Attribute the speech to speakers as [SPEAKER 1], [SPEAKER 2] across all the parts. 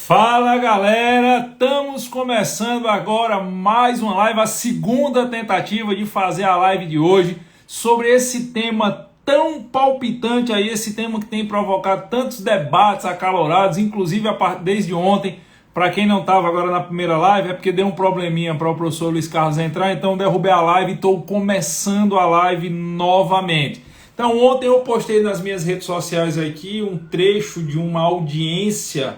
[SPEAKER 1] Fala galera, estamos começando agora mais uma live, a segunda tentativa de fazer a live de hoje sobre esse tema tão palpitante aí, esse tema que tem provocado tantos debates acalorados, inclusive desde ontem. Para quem não estava agora na primeira live, é porque deu um probleminha para o professor Luiz Carlos entrar, então derrubei a live e estou começando a live novamente. Então ontem eu postei nas minhas redes sociais aqui um trecho de uma audiência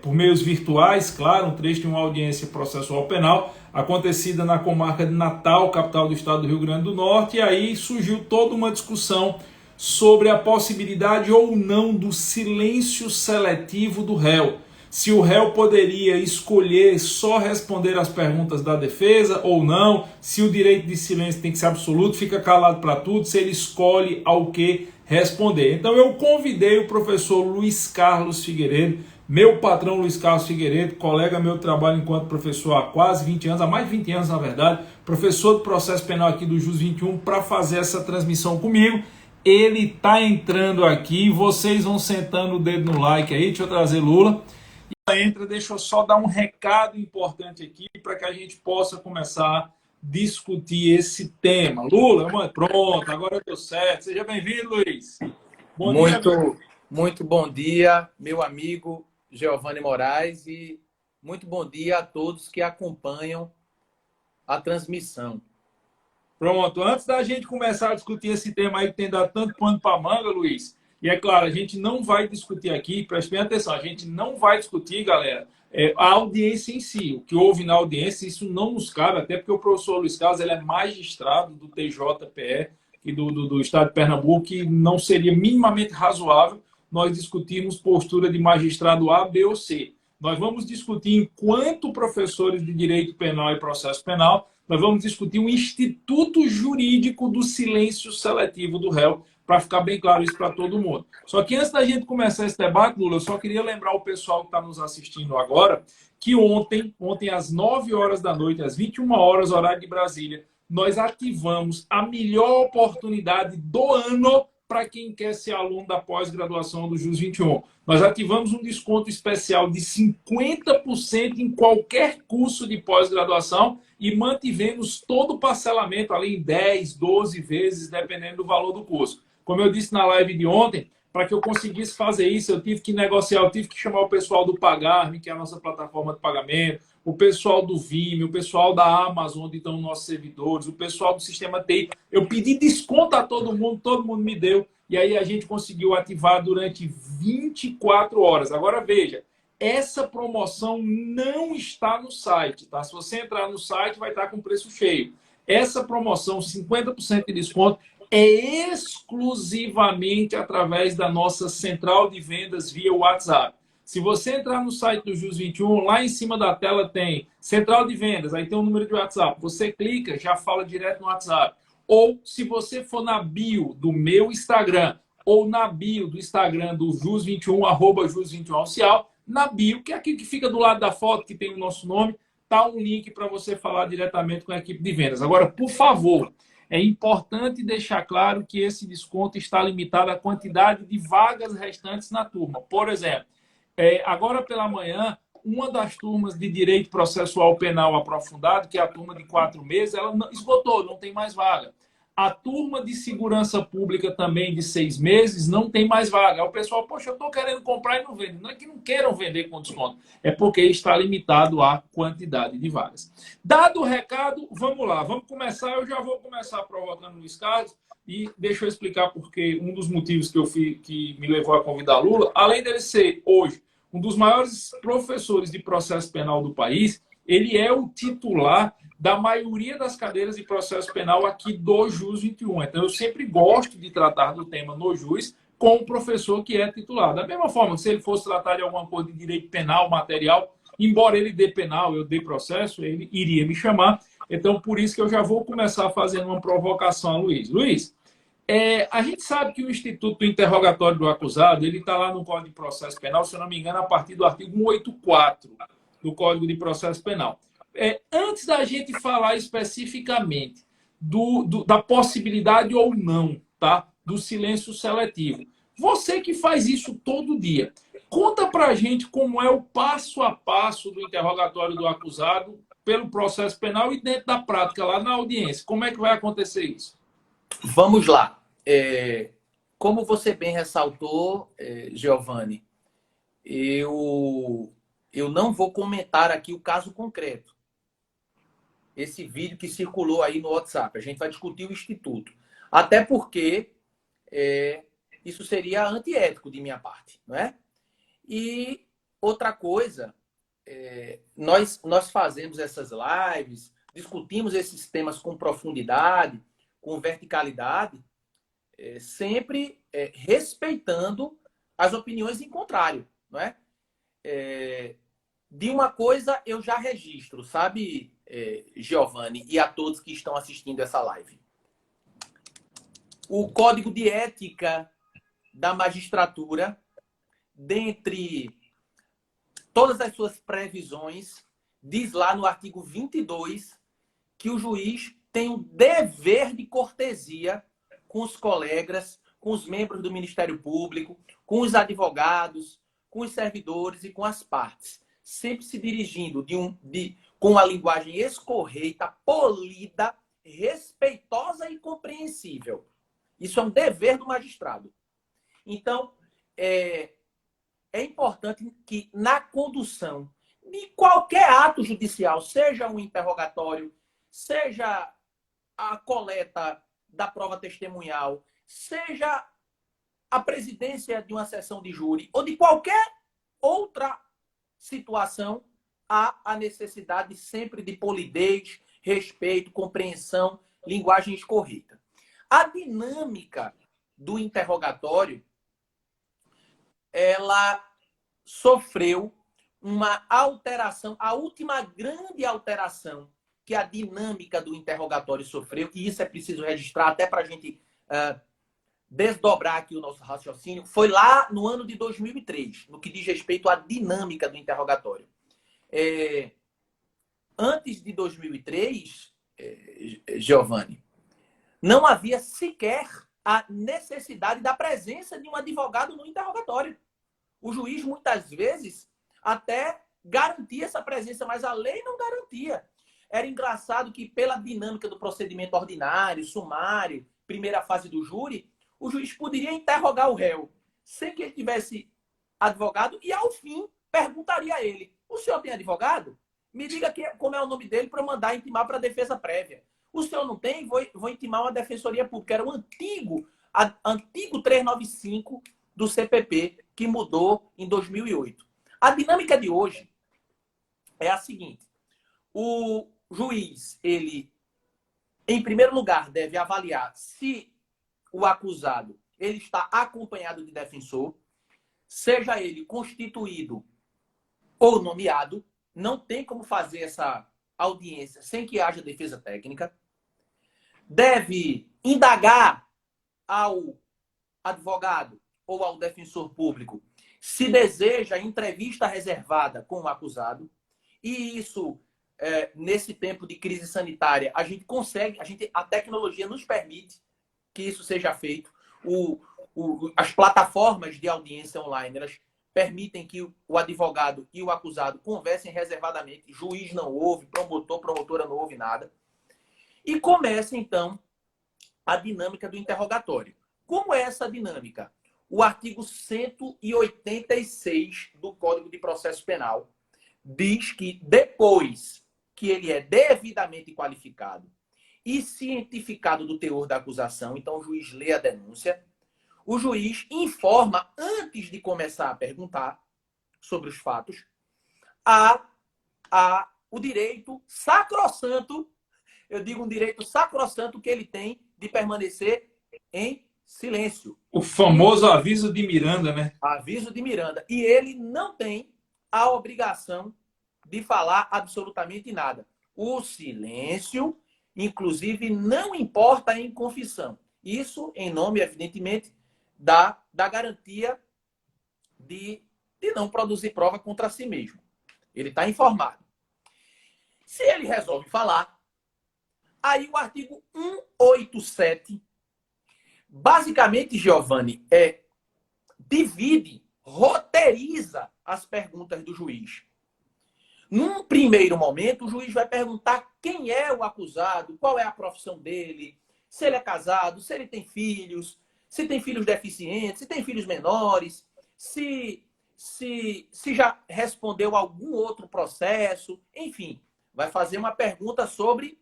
[SPEAKER 1] por meios virtuais, claro, um trecho de uma audiência processual penal acontecida na comarca de Natal, capital do estado do Rio Grande do Norte, e aí surgiu toda uma discussão sobre a possibilidade ou não do silêncio seletivo do réu. Se o réu poderia escolher só responder às perguntas da defesa ou não, se o direito de silêncio tem que ser absoluto, fica calado para tudo, se ele escolhe ao que responder. Então eu convidei o professor Luiz Carlos Figueiredo, meu patrão Luiz Carlos Figueiredo, colega meu de trabalho enquanto professor há quase 20 anos, há mais de 20 anos na verdade, professor de processo penal aqui do JUS 21, para fazer essa transmissão comigo. Ele está entrando aqui, vocês vão sentando o dedo no like aí, deixa eu trazer Lula. Entra, deixa eu só dar um recado importante aqui para que a gente possa começar a discutir esse tema. Lula, mano, pronto, agora deu certo. Seja bem-vindo, Luiz.
[SPEAKER 2] Bom dia, muito bom dia, meu amigo Giovanni Moraes, e muito bom dia a todos que acompanham a transmissão.
[SPEAKER 1] Pronto, antes da gente começar a discutir esse tema aí que tem dado tanto pano para manga, Luiz, e é claro, a gente não vai discutir aqui, preste bem atenção, a gente não vai discutir, galera, a audiência em si, o que houve na audiência, isso não nos cabe, até porque o professor Luiz Carlos ele é magistrado do TJPE e do estado de Pernambuco, e não seria minimamente razoável nós discutirmos postura de magistrado A, B ou C. Nós vamos discutir, enquanto professores de direito penal e processo penal, nós vamos discutir o instituto jurídico do silêncio seletivo do réu, para ficar bem claro isso para todo mundo. Só que antes da gente começar esse debate, Lula, eu só queria lembrar o pessoal que está nos assistindo agora que ontem às 9 horas da noite, às 21 horas, horário de Brasília, nós ativamos a melhor oportunidade do ano para quem quer ser aluno da pós-graduação do JUS 21. Nós ativamos um desconto especial de 50% em qualquer curso de pós-graduação e mantivemos todo o parcelamento ali em 10, 12 vezes, dependendo do valor do curso. Como eu disse na live de ontem, para que eu conseguisse fazer isso, eu tive que negociar, eu tive que chamar o pessoal do Pagar.me, que é a nossa plataforma de pagamento, o pessoal do Vimeo, o pessoal da Amazon, onde estão nossos servidores, o pessoal do sistema TI. Eu pedi desconto a todo mundo me deu, e aí a gente conseguiu ativar durante 24 horas. Agora veja, essa promoção não está no site, tá? Se você entrar no site, vai estar com preço cheio. Essa promoção, 50% de desconto, é exclusivamente através da nossa central de vendas via WhatsApp. Se você entrar no site do JUS 21, lá em cima da tela tem central de vendas, aí tem um número de WhatsApp. Você clica, já fala direto no WhatsApp. Ou se você for na bio do meu Instagram, ou na bio do Instagram do JUS 21, @JUS 21 oficial, na bio, que é aquilo que fica do lado da foto, que tem o nosso nome, tá um link para você falar diretamente com a equipe de vendas. Agora, por favor, é importante deixar claro que esse desconto está limitado à quantidade de vagas restantes na turma. Por exemplo, agora pela manhã, uma das turmas de Direito Processual Penal Aprofundado, que é a turma de 4 meses, ela esgotou, não tem mais vaga. A turma de Segurança Pública também de 6 meses não tem mais vaga. Aí o pessoal, poxa, eu estou querendo comprar e não vende. Não é que não queiram vender com desconto, é porque está limitado à quantidade de vagas. Dado o recado, vamos lá. Vamos começar. Eu já vou começar provocando o Luiz Carlos e deixa eu explicar porque um dos motivos que me levou a convidar Lula, além dele ser hoje um dos maiores professores de processo penal do país, ele é o titular da maioria das cadeiras de processo penal aqui do JUS 21. Então, eu sempre gosto de tratar do tema no JUS com o professor que é titular. Da mesma forma, se ele fosse tratar de alguma coisa de direito penal, material, embora ele dê penal, eu dê processo, ele iria me chamar. Então, por isso que eu já vou começar fazendo uma provocação a Luiz. Luiz, a gente sabe que o Instituto do Interrogatório do Acusado, ele está lá no Código de Processo Penal, se eu não me engano, a partir do artigo 184 do Código de Processo Penal. Antes da gente falar especificamente da possibilidade ou não, tá, do silêncio seletivo, você que faz isso todo dia, Conta pra gente como é o passo a passo do interrogatório do acusado pelo processo penal e dentro da prática, lá na audiência. Como é que vai acontecer isso?
[SPEAKER 2] Vamos lá. Como você bem ressaltou, Giovanni, eu não vou comentar aqui o caso concreto. Esse vídeo que circulou aí no WhatsApp. A gente vai discutir o Instituto. Até porque isso seria antiético de minha parte, não é? E outra coisa, nós fazemos essas lives, discutimos esses temas com profundidade, com verticalidade, sempre respeitando as opiniões em contrário, não é? De uma coisa eu já registro, sabe, Giovanni, e a todos que estão assistindo essa live. O Código de Ética da Magistratura, dentre todas as suas previsões, diz lá no artigo 22 que o juiz tem o dever de cortesia com os colegas, com os membros do Ministério Público, com os advogados, com os servidores e com as partes. Sempre se dirigindo com uma linguagem escorreita, polida, respeitosa e compreensível. Isso é um dever do magistrado. Então, é importante que na condução de qualquer ato judicial, seja um interrogatório, seja a coleta da prova testemunhal, seja a presidência de uma sessão de júri ou de qualquer outra situação, há a necessidade sempre de polidez, respeito, compreensão, linguagem escorreta. A dinâmica do interrogatório, ela sofreu uma alteração, a última grande alteração que a dinâmica do interrogatório sofreu, e isso é preciso registrar até para a gente desdobrar aqui o nosso raciocínio, foi lá no ano de 2003, no que diz respeito à dinâmica do interrogatório. Antes de 2003, Giovanni, não havia sequer a necessidade da presença de um advogado no interrogatório. O juiz, muitas vezes, até garantia essa presença, mas a lei não garantia. Era engraçado que, pela dinâmica do procedimento ordinário, sumário, primeira fase do júri, o juiz poderia interrogar o réu sem que ele tivesse advogado e, ao fim, perguntaria a ele: o senhor tem advogado? Me diga como é o nome dele para eu mandar intimar para a defesa prévia. O senhor não tem? Vou intimar uma defensoria pública. Era o antigo 395 do CPP, que mudou em 2008. A dinâmica de hoje é a seguinte: o juiz, ele, em primeiro lugar, deve avaliar se o acusado ele está acompanhado de defensor, seja ele constituído ou nomeado. Não tem como fazer essa audiência sem que haja defesa técnica. Deve indagar ao advogado ou ao defensor público se deseja entrevista reservada com o acusado. E isso, nesse tempo de crise sanitária, a gente consegue, a tecnologia nos permite que isso seja feito. As plataformas de audiência online, elas permitem que o advogado e o acusado conversem reservadamente. Juiz não ouve, promotor, promotora não ouve nada. E começa, então, a dinâmica do interrogatório. Como é essa dinâmica? O artigo 186 do Código de Processo Penal diz que, depois que ele é devidamente qualificado e cientificado do teor da acusação, então o juiz lê a denúncia, o juiz informa, antes de começar a perguntar sobre os fatos, o direito sacrossanto, eu digo um direito sacrossanto que ele tem de permanecer em silêncio.
[SPEAKER 1] O famoso aviso de Miranda, né?
[SPEAKER 2] Aviso de Miranda. E ele não tem a obrigação de falar absolutamente nada. O silêncio, inclusive, não importa em confissão. Isso em nome, evidentemente, da garantia de não produzir prova contra si mesmo. Ele está informado. Se ele resolve falar, aí o artigo 187, basicamente, Giovanni, divide roteiriza as perguntas do juiz. Num primeiro momento, o juiz vai perguntar quem é o acusado, qual é a profissão dele, se ele é casado, se ele tem filhos, se tem filhos deficientes, se tem filhos menores, se já respondeu a algum outro processo, enfim, vai fazer uma pergunta sobre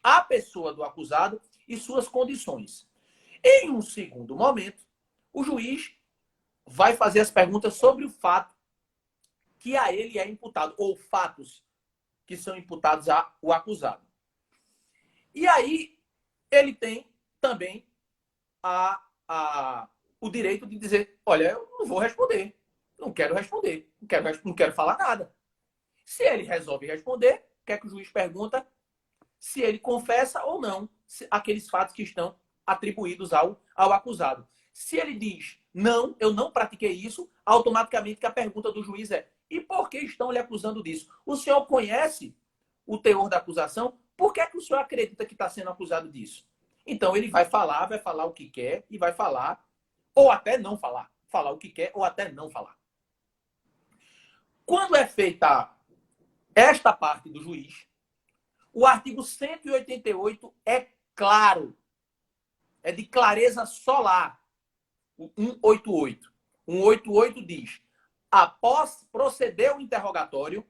[SPEAKER 2] a pessoa do acusado e suas condições. Em um segundo momento, o juiz vai fazer as perguntas sobre o fato que a ele é imputado, ou fatos que são imputados ao acusado. E aí, ele tem também o direito de dizer, olha, eu não vou responder, não quero responder, não quero falar nada. Se ele resolve responder, o que é que o juiz pergunta? Se ele confessa ou não aqueles fatos que estão atribuídos ao acusado. Se ele diz, não, eu não pratiquei isso, automaticamente que a pergunta do juiz é, e por que estão lhe acusando disso? O senhor conhece o teor da acusação? Por que é que o senhor acredita que está sendo acusado disso? Então ele vai falar o que quer e vai falar, ou até não falar. Falar o que quer ou até não falar. Quando é feita esta parte do juiz, o artigo 188 é claro. É de clareza solar. O 188. 188 diz, após proceder o interrogatório,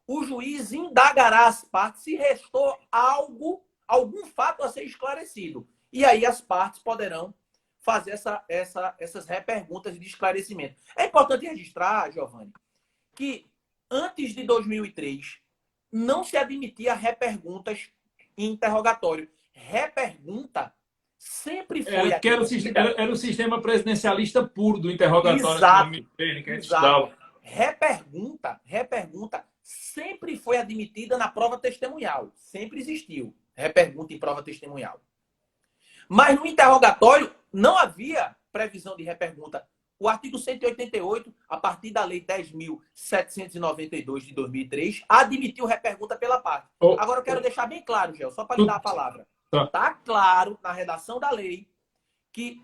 [SPEAKER 2] o juiz indagará as partes se restou algum fato a ser esclarecido. E aí as partes poderão fazer essas reperguntas de esclarecimento. É importante registrar, Giovanni, que antes de 2003 não se admitia reperguntas em interrogatório. Repergunta sempre foi...
[SPEAKER 1] Era o sistema presidencialista puro do interrogatório.
[SPEAKER 2] Exato. Repergunta sempre foi admitida na prova testemunhal. Sempre existiu repergunta em prova testemunhal. Mas no interrogatório não havia previsão de repergunta. O artigo 188, a partir da Lei 10.792 de 2003, admitiu repergunta pela parte. Agora eu quero deixar bem claro, Gel, só para lhe dar a palavra. Está claro na redação da lei que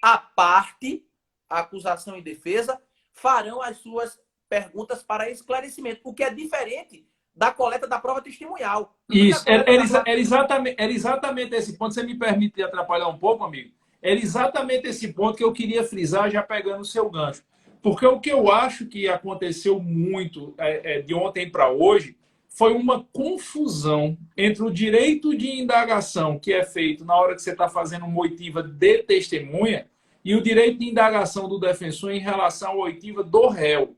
[SPEAKER 2] a parte, a acusação e defesa, farão as suas perguntas para esclarecimento, o que é diferente da coleta da prova testemunhal.
[SPEAKER 1] Isso, era exatamente esse ponto. Você me permite atrapalhar um pouco, amigo? Era exatamente esse ponto que eu queria frisar, já pegando o seu gancho. Porque o que eu acho que aconteceu muito de ontem para hoje foi uma confusão entre o direito de indagação que é feito na hora que você está fazendo uma oitiva de testemunha e o direito de indagação do defensor em relação à oitiva do réu.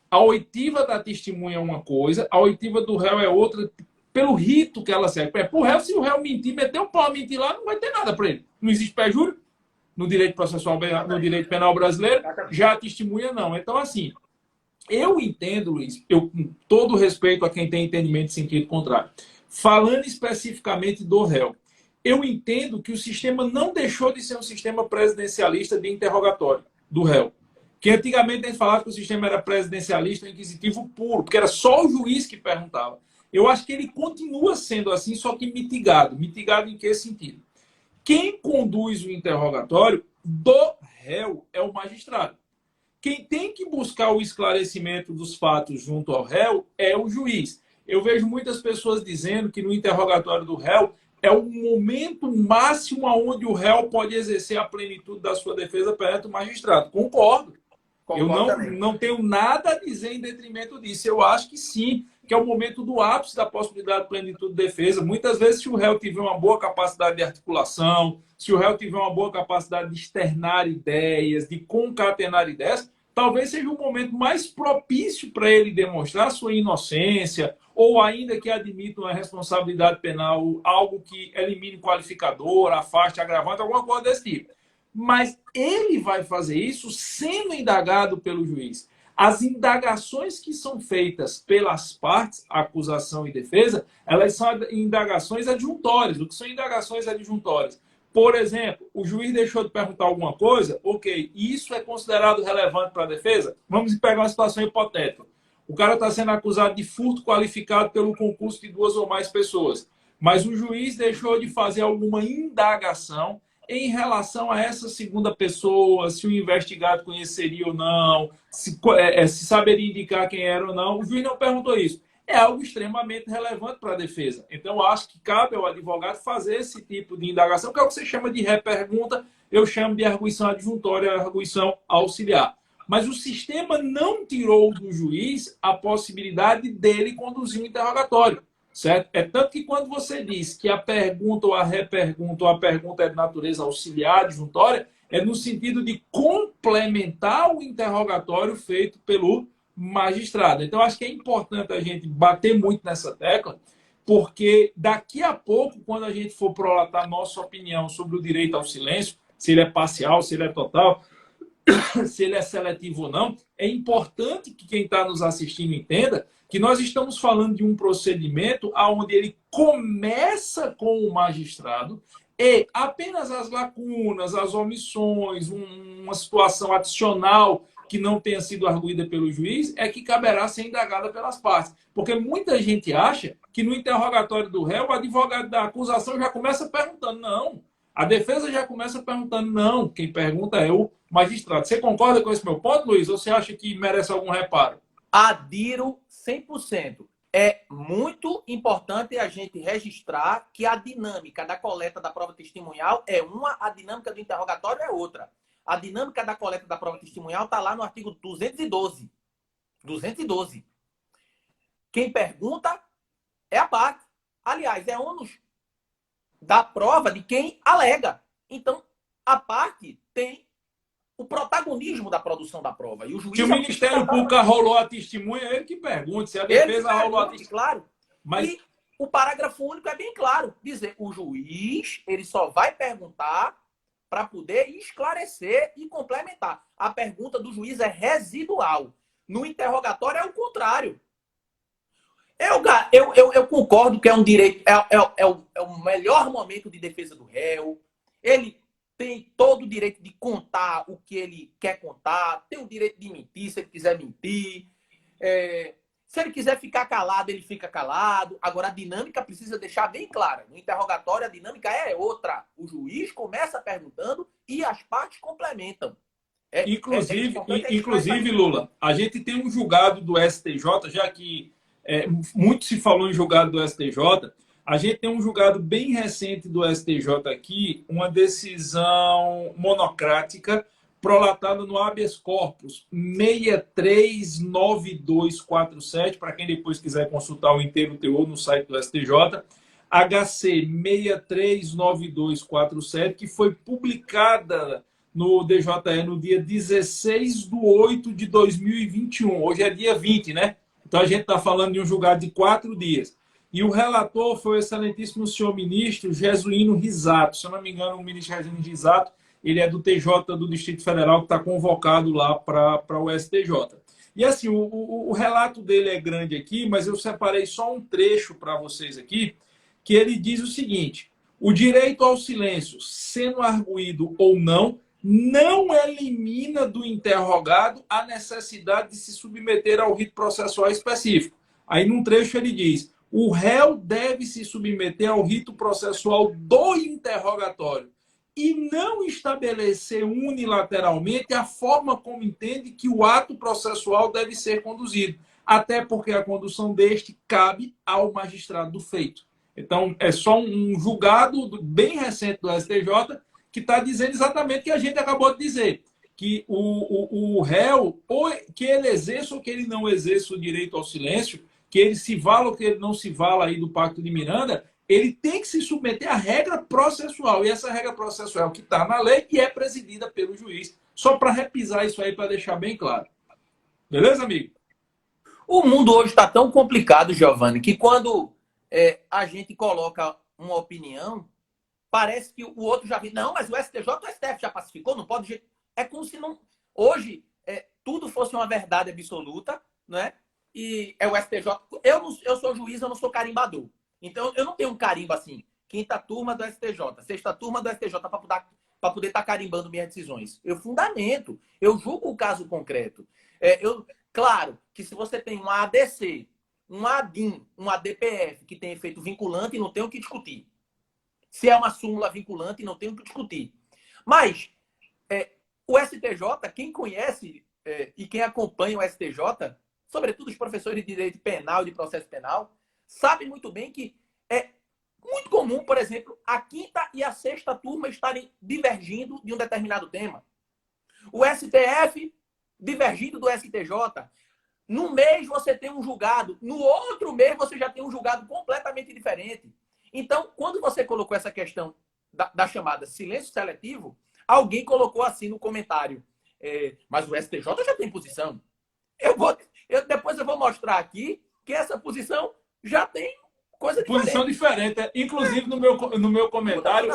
[SPEAKER 1] A oitiva da testemunha é uma coisa, a oitiva do réu é outra, pelo rito que ela serve. Para o réu, se o réu mentir, meter o pau a mentir lá, não vai ter nada para ele. Não existe perjúrio no direito processual, no direito penal brasileiro, já a testemunha não. Então, assim, eu entendo, Luiz, com todo respeito a quem tem entendimento de sentido contrário, falando especificamente do réu, eu entendo que o sistema não deixou de ser um sistema presidencialista de interrogatório do réu. Que antigamente a gente falava que o sistema era presidencialista, inquisitivo puro, porque era só o juiz que perguntava. Eu acho que ele continua sendo assim, só que mitigado. Mitigado em que sentido? Quem conduz o interrogatório do réu é o magistrado. Quem tem que buscar o esclarecimento dos fatos junto ao réu é o juiz. Eu vejo muitas pessoas dizendo que no interrogatório do réu é o momento máximo onde o réu pode exercer a plenitude da sua defesa perante o magistrado. Concordo. Eu não tenho nada a dizer em detrimento disso. Eu acho que sim, que é o momento do ápice da possibilidade de plenitude de defesa. Muitas vezes, se o réu tiver uma boa capacidade de articulação, se o réu tiver uma boa capacidade de externar ideias, de concatenar ideias, talvez seja o momento mais propício para ele demonstrar sua inocência ou ainda que admita uma responsabilidade penal, algo que elimine qualificador, afaste, agravante, alguma coisa desse tipo. Mas ele vai fazer isso sendo indagado pelo juiz. As indagações que são feitas pelas partes, acusação e defesa, elas são indagações adjuntórias. O que são indagações adjuntórias? Por exemplo, o juiz deixou de perguntar alguma coisa, ok, isso é considerado relevante para a defesa? Vamos pegar uma situação hipotética. O cara está sendo acusado de furto qualificado pelo concurso de 2 ou mais pessoas, mas o juiz deixou de fazer alguma indagação em relação a essa segunda pessoa, se o investigado conheceria ou não, se saberia indicar quem era ou não. O juiz não perguntou isso. É algo extremamente relevante para a defesa. Então, eu acho que cabe ao advogado fazer esse tipo de indagação, que é o que você chama de repergunta, eu chamo de arguição adjuntória, arguição auxiliar. Mas o sistema não tirou do juiz a possibilidade dele conduzir um interrogatório. Certo? É tanto que quando você diz que a pergunta ou a repergunta ou a pergunta é de natureza auxiliar, adjuntória, é no sentido de complementar o interrogatório feito pelo magistrado. Então, acho que é importante a gente bater muito nessa tecla, porque daqui a pouco, quando a gente for prolatar nossa opinião sobre o direito ao silêncio, se ele é parcial, se ele é total, se ele é seletivo ou não, é importante que quem está nos assistindo entenda que nós estamos falando de um procedimento onde ele começa com o magistrado e apenas as lacunas, as omissões, uma situação adicional que não tenha sido arguída pelo juiz é que caberá ser indagada pelas partes. Porque muita gente acha que no interrogatório do réu, o advogado da acusação já começa perguntando, não. A defesa já começa perguntando, não. Quem pergunta é o magistrado. Você concorda com esse meu ponto, Luiz? Ou você acha que merece algum reparo?
[SPEAKER 2] Adiro 100%. É muito importante a gente registrar que a dinâmica da coleta da prova testemunhal é uma, a dinâmica do interrogatório é outra. A dinâmica da coleta da prova testemunhal está lá no artigo 212. 212. Quem pergunta é a parte. Aliás, é ônus da prova de quem alega. Então, a parte tem o protagonismo da produção da prova. E o juiz
[SPEAKER 1] se o Ministério Público rolou a testemunha, é ele que pergunte. Se a defesa rolou a testemunha.
[SPEAKER 2] Claro. Mas... E o parágrafo único é bem claro. Dizer, o juiz ele só vai perguntar para poder esclarecer e complementar. A pergunta do juiz é residual. No interrogatório é o contrário. Eu concordo que é um direito, é o melhor momento de defesa do réu. Ele tem todo o direito de contar o que ele quer contar, tem o direito de mentir se ele quiser mentir. Se ele quiser ficar calado, ele fica calado. Agora, a dinâmica precisa deixar bem clara. No interrogatório, a dinâmica é outra. O juiz começa perguntando e as partes complementam.
[SPEAKER 1] Inclusive, Lula, a gente tem um julgado do STJ, já que muito se falou em julgado do STJ, a gente tem um julgado bem recente do STJ aqui, uma decisão monocrática prolatada no habeas corpus 639247, para quem depois quiser consultar o inteiro teor no site do STJ, HC 639247, que foi publicada no DJE no dia 16/8/2021. Hoje é dia 20, né? Então a gente está falando de um julgado de 4 dias. E o relator foi o excelentíssimo senhor ministro Jesuíno Risato. Se eu não me engano, o ministro Jesuíno Risato, ele é do TJ do Distrito Federal, que está convocado lá para o STJ. E assim, o relato dele é grande aqui, mas eu separei só um trecho para vocês aqui, que ele diz o seguinte: o direito ao silêncio, sendo arguído ou não elimina do interrogado a necessidade de se submeter ao rito processual específico. Aí, num trecho, ele diz: o réu deve se submeter ao rito processual do interrogatório e não estabelecer unilateralmente a forma como entende que o ato processual deve ser conduzido, até porque a condução deste cabe ao magistrado do feito. Então, é só um julgado bem recente do STJ que está dizendo exatamente o que a gente acabou de dizer, que o réu, ou que ele exerça ou que ele não exerça o direito ao silêncio, que ele se vala ou que ele não se vala aí do Pacto de Miranda, ele tem que se submeter à regra processual. E essa regra processual que está na lei e é presidida pelo juiz. Só para repisar isso aí, para deixar bem claro. Beleza, amigo?
[SPEAKER 2] O mundo hoje está tão complicado, Giovanni, que quando a gente coloca uma opinião, parece que o outro já viu. Não, mas o STJ ou o STF já pacificou, não pode... É como se não... Hoje, tudo fosse uma verdade absoluta, não é? E é o STJ... Eu sou juiz, eu não sou carimbador. Então, eu não tenho um carimbo assim. Quinta turma do STJ, sexta turma do STJ, para poder estar carimbando minhas decisões. Eu fundamento. Eu julgo o caso concreto. Claro que se você tem uma ADC, um ADIM, um ADPF que tem efeito vinculante, não tem o que discutir. Se é uma súmula vinculante, não tem o que discutir. Mas o STJ, quem conhece e quem acompanha o STJ, sobretudo os professores de direito penal e de processo penal, sabe muito bem que é muito comum, por exemplo, a quinta e a sexta turma estarem divergindo de um determinado tema. O STF divergindo do STJ. Num mês você tem um julgado, no outro mês você já tem um julgado completamente diferente. Então, quando você colocou essa questão da chamada silêncio seletivo, alguém colocou assim no comentário, mas o STJ já tem posição. Depois eu vou mostrar aqui que essa posição já tem coisa diferente.
[SPEAKER 1] Posição diferente. Inclusive, no meu comentário,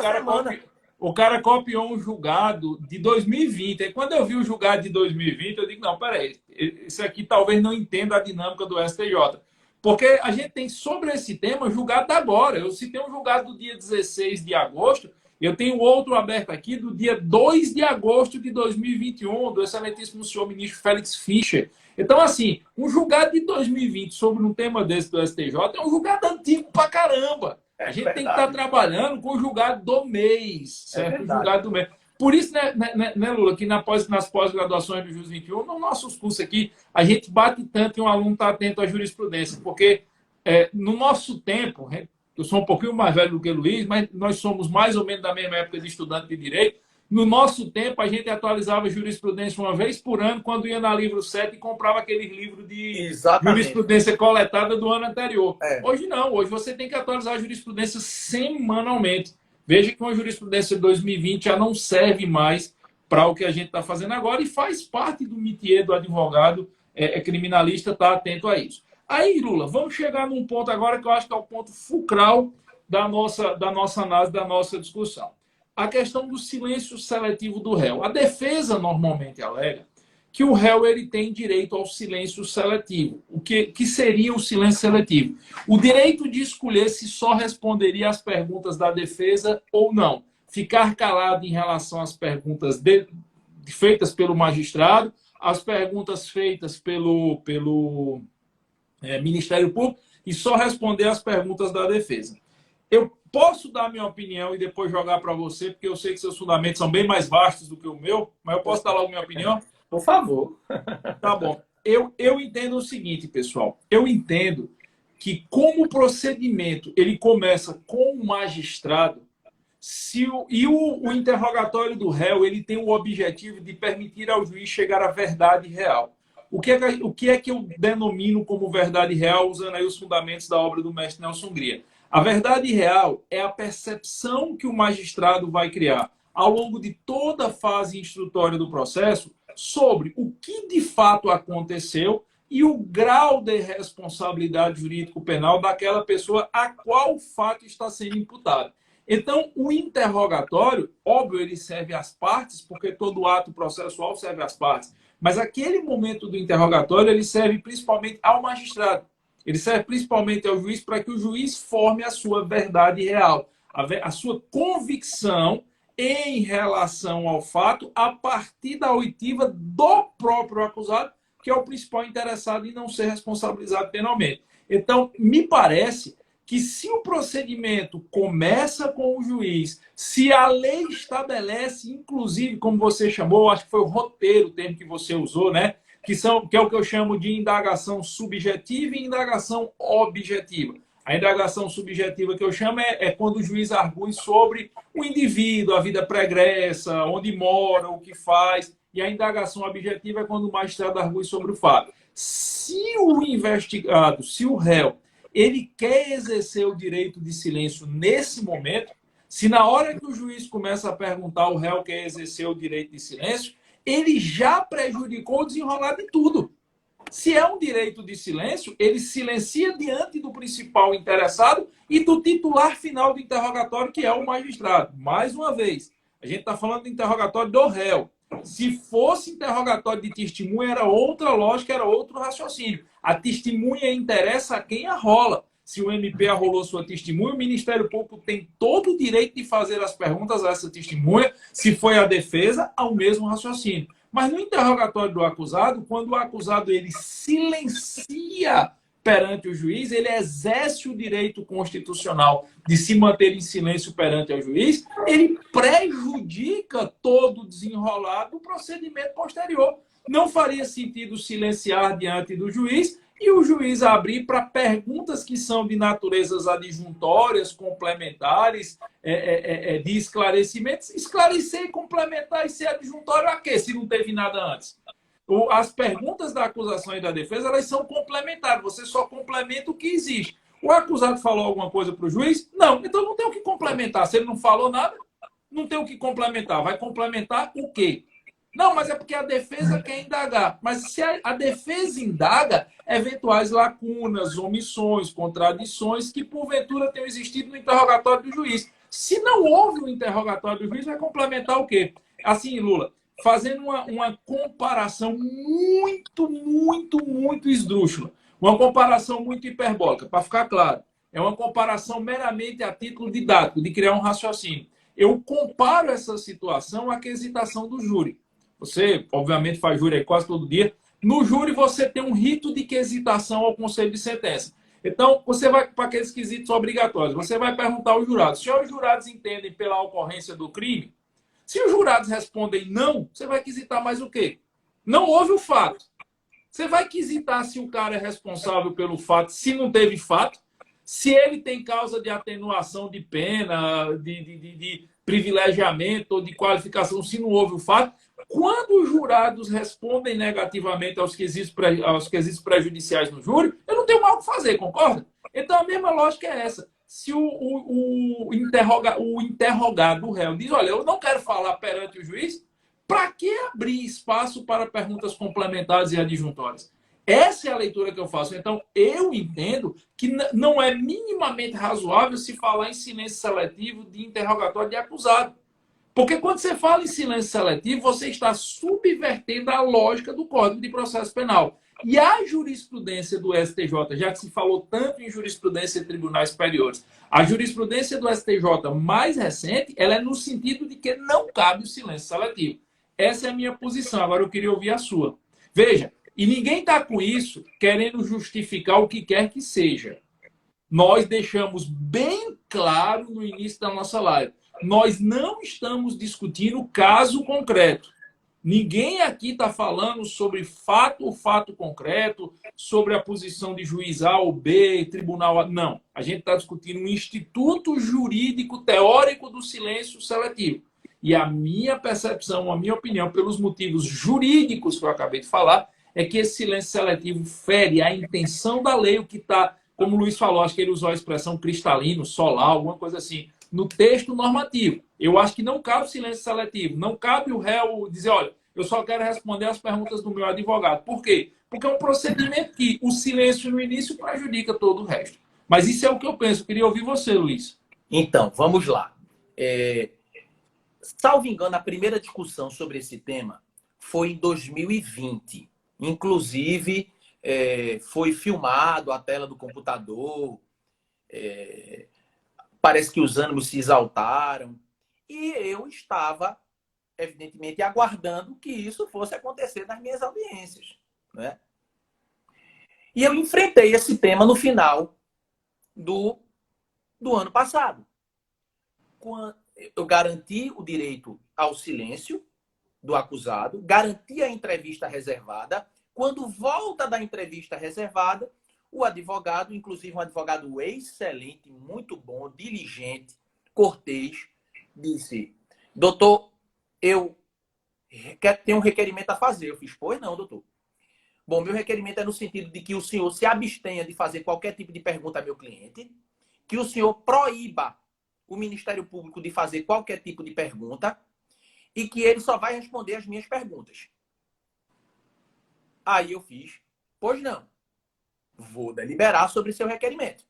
[SPEAKER 1] o cara copiou um julgado de 2020. Aí, quando eu vi o julgado de 2020, eu digo, não, peraí, isso aqui talvez não entenda a dinâmica do STJ. Porque a gente tem sobre esse tema julgado agora. Eu citei um julgado do dia 16 de agosto, eu tenho outro aberto aqui do dia 2 de agosto de 2021, do excelentíssimo senhor ministro Félix Fischer. Então, assim, um julgado de 2020 sobre um tema desse do STJ é um julgado antigo pra caramba. A gente tem que estar trabalhando com o julgado do mês, certo? O julgado do mês. Por isso, né, Lula, que nas pós-graduações do Jus 21, nos nossos cursos aqui, a gente bate tanto e um aluno está atento à jurisprudência, porque no nosso tempo, eu sou um pouquinho mais velho do que o Luiz, mas nós somos mais ou menos da mesma época de estudante de direito. No nosso tempo, a gente atualizava jurisprudência uma vez por ano, quando ia na Livro 7 e comprava aquele livro de jurisprudência coletada do ano anterior. Hoje não, hoje você tem que atualizar a jurisprudência semanalmente. Veja que uma jurisprudência de 2020 já não serve mais para o que a gente está fazendo agora e faz parte do métier do advogado criminalista estar atento a isso. Aí, Lula, vamos chegar num ponto agora que eu acho que é o ponto fulcral da nossa análise, da nossa discussão. A questão do silêncio seletivo do réu. A defesa normalmente alega que o réu ele tem direito ao silêncio seletivo. O que seria o silêncio seletivo? O direito de escolher se só responderia às perguntas da defesa ou não. Ficar calado em relação às perguntas feitas pelo magistrado, às perguntas feitas pelo Ministério Público e só responder às perguntas da defesa. Eu posso dar minha opinião e depois jogar para você, porque eu sei que seus fundamentos são bem mais vastos do que o meu, mas eu posso dar logo minha opinião?
[SPEAKER 2] Por favor.
[SPEAKER 1] Tá bom. Eu entendo o seguinte, pessoal. Eu entendo que como o procedimento ele começa com o magistrado, o interrogatório do réu ele tem o objetivo de permitir ao juiz chegar à verdade real. O que é que eu denomino como verdade real, usando aí os fundamentos da obra do mestre Nelson Hungria? A verdade real é a percepção que o magistrado vai criar ao longo de toda a fase instrutória do processo sobre o que de fato aconteceu e o grau de responsabilidade jurídico-penal daquela pessoa a qual o fato está sendo imputado. Então, o interrogatório, óbvio, ele serve às partes, porque todo ato processual serve às partes. Mas aquele momento do interrogatório, ele serve principalmente ao magistrado. Ele serve principalmente ao juiz para que o juiz forme a sua verdade real, a sua convicção em relação ao fato a partir da oitiva do próprio acusado, que é o principal interessado em não ser responsabilizado penalmente. Então, me parece que se o procedimento começa com o juiz, se a lei estabelece, inclusive, como você chamou, acho que foi o roteiro, o termo que você usou, né? Que é o que eu chamo de indagação subjetiva e indagação objetiva. A indagação subjetiva que eu chamo é quando o juiz argue sobre o indivíduo, a vida pregressa, onde mora, o que faz. E a indagação objetiva é quando o magistrado argue sobre o fato. Se o investigado, se o réu, ele quer exercer o direito de silêncio nesse momento, se na hora que o juiz começa a perguntar o réu quer exercer o direito de silêncio, ele já prejudicou o desenrolar de tudo. Se é um direito de silêncio, ele silencia diante do principal interessado e do titular final do interrogatório, que é o magistrado. Mais uma vez, a gente está falando do interrogatório do réu. Se fosse interrogatório de testemunha, era outra lógica, era outro raciocínio. A testemunha interessa a quem arrola. Se o MP arrolou sua testemunha, o Ministério Público tem todo o direito de fazer as perguntas a essa testemunha. Se foi a defesa, ao mesmo raciocínio. Mas no interrogatório do acusado, quando o acusado ele silencia perante o juiz, ele exerce o direito constitucional de se manter em silêncio perante o juiz, ele prejudica todo o desenrolar do procedimento posterior. Não faria sentido silenciar diante do juiz e o juiz abrir para perguntas que são de naturezas adjuntórias, complementares, de esclarecimentos. Esclarecer, complementar e ser adjuntório a quê, se não teve nada antes? As perguntas da acusação e da defesa, elas são complementares. Você só complementa o que existe. O acusado falou alguma coisa para o juiz? Não. Então não tem o que complementar. Se ele não falou nada, não tem o que complementar. Vai complementar o quê? Não, mas é porque a defesa quer indagar. Mas se a defesa indaga, eventuais lacunas, omissões, contradições que porventura tenham existido no interrogatório do juiz. Se não houve o interrogatório do juiz, vai complementar o quê? Assim, Lula, fazendo uma comparação muito esdrúxula. Uma comparação muito hiperbólica, para ficar claro. É uma comparação meramente a título didático, de criar um raciocínio. Eu comparo essa situação à quesitação do júri. Você, obviamente, faz júri aí quase todo dia. No júri, você tem um rito de quesitação ao conselho de sentença. Então, você vai para aqueles quesitos obrigatórios. Você vai perguntar aos jurados. Se os jurados entendem pela ocorrência do crime, se os jurados respondem não, você vai quesitar mais o quê? Não houve o fato. Você vai quesitar se o cara é responsável pelo fato, se não teve fato, se ele tem causa de atenuação de pena, de privilegiamento ou de qualificação, se não houve o fato. Quando os jurados respondem negativamente aos quesitos prejudiciais no júri, eu não tenho mal o que fazer, concorda? Então a mesma lógica é essa. Se o interrogado, o réu, diz, olha, eu não quero falar perante o juiz, para que abrir espaço para perguntas complementares e adjuntórias? Essa é a leitura que eu faço. Então, eu entendo que não é minimamente razoável se falar em silêncio seletivo de interrogatório de acusado. Porque quando você fala em silêncio seletivo, você está subvertendo a lógica do Código de Processo Penal. E a jurisprudência do STJ, já que se falou tanto em jurisprudência de tribunais superiores, a jurisprudência do STJ mais recente, ela é no sentido de que não cabe o silêncio seletivo. Essa é a minha posição. Agora eu queria ouvir a sua. Veja, e ninguém está com isso querendo justificar o que quer que seja. Nós deixamos bem claro no início da nossa live. Nós não estamos discutindo caso concreto. Ninguém aqui está falando sobre fato ou fato concreto, sobre a posição de juiz A ou B, tribunal A. Não. A gente está discutindo um instituto jurídico teórico do silêncio seletivo. E a minha percepção, a minha opinião, pelos motivos jurídicos que eu acabei de falar, é que esse silêncio seletivo fere a intenção da lei, o que está, como o Luiz falou, acho que ele usou a expressão cristalino, solar, alguma coisa assim, no texto normativo. Eu acho que não cabe o silêncio seletivo, não cabe o réu dizer, olha, eu só quero responder as perguntas do meu advogado. Por quê? Porque é um procedimento que o silêncio no início prejudica todo o resto. Mas isso é o que eu penso. Eu queria ouvir você, Luiz.
[SPEAKER 2] Então, vamos lá. Salvo engano, a primeira discussão sobre esse tema foi em 2020. Inclusive, foi filmado a tela do computador. Parece que os ânimos se exaltaram. E eu estava, evidentemente, aguardando que isso fosse acontecer nas minhas audiências, né? E eu enfrentei esse tema no final do ano passado. Eu garanti o direito ao silêncio do acusado, garanti a entrevista reservada. Quando volta da entrevista reservada, o advogado, inclusive um advogado excelente, muito bom, diligente, cortês, disse, doutor, eu tenho um requerimento a fazer. Eu fiz, pois não, doutor. Bom, meu requerimento é no sentido de que o senhor se abstenha de fazer qualquer tipo de pergunta a meu cliente, que o senhor proíba o Ministério Público de fazer qualquer tipo de pergunta e que ele só vai responder as minhas perguntas. Aí eu fiz, pois não, vou deliberar sobre seu requerimento.